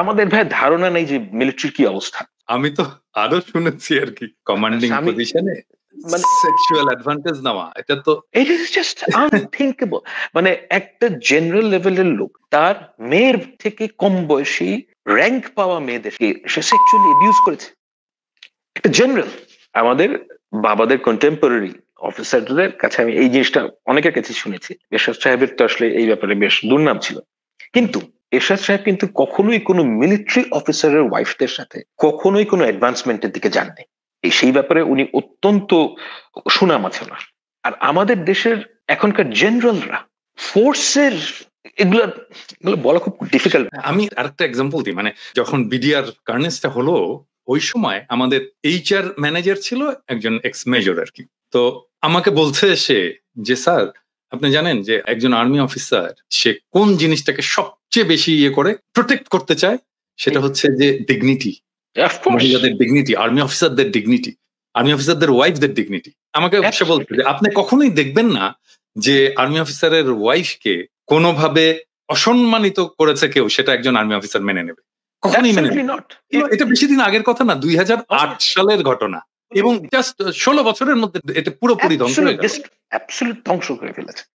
আমাদের ভাই ধারণা নেই যে মিলিটারির কি অবস্থা। আমি তো আরো শুনেছি আর কি, কমান্ডিং আমি পজিশনে মানে সেক্সুয়াল অ্যাডভান্টেজ নেওয়া, এটা তো ইট ইজ জাস্ট আনথিঙ্কেবল। মানে একটা জেনারেল লেভেলের লোক তার মেয়ের থেকে কম বয়সী র্যাঙ্ক পাওয়া মেয়েদেরকে সে সেক্সুয়ালি অ্যাবিউজ করেছে। একটা জেনারেল আমাদের বাবাদের কন্টেম্পোরারি অফিসারদের কাছে আমি এই জিনিসটা অনেকের কাছে শুনেছি। এরশাদ সাহেবের তো আসলে এই ব্যাপারে বেশ দুর্নাম ছিল, কিন্তু এরশাদ সাহেব কিন্তু কখনোই কোনো মিলিটারি অফিসারের ওয়াইফদের সাথে কখনোই কোনো অ্যাডভান্সমেন্টের দিকে যাননি। সেই ব্যাপারে উনি অত্যন্ত সুনাম আছে ওনার। আর আমাদের দেশের এখনকার জেনারেলরা ফোর্সের এগুলো এগুলো বলা খুব ডিফিকাল্ট। আমি আরেকটা এক্সাম্পল দিই, মানে যখন বিডিআর কার্নেসটা হলো ওই সময় আমাদের এইচআর ম্যানেজার ছিল একজন এক্স মেজর আর কি। তো আমাকে বলছে সে যে স্যার আপনি জানেন যে একজন আর্মি অফিসার সে কোন জিনিসটাকে সবচেয়ে বেশি ইয়ে করে প্রোটেক্ট করতে চায়, সেটা হচ্ছে যে ডিগনিটি, মহিলাদের ডিগনিটি, আর্মি অফিসারদের ডিগনিটি, আর্মি অফিসারদের ওয়াইফদের ডিগনিটি। আমাকে সে বলছে যে আপনি কখনোই দেখবেন না যে আর্মি অফিসারের ওয়াইফকে কোনোভাবে অসম্মানিত করেছে কেউ, সেটা একজন আর্মি অফিসার মেনে নেবে, কখনোই মেনে নেবে। এটা বেশি দিন আগের কথা না, 2008 সালের ঘটনা, এবং জাস্ট 16 বছরের মধ্যে এটা পুরোপুরি ধ্বংস হয়ে গেল। ধ্বংস করে ফেলেছে।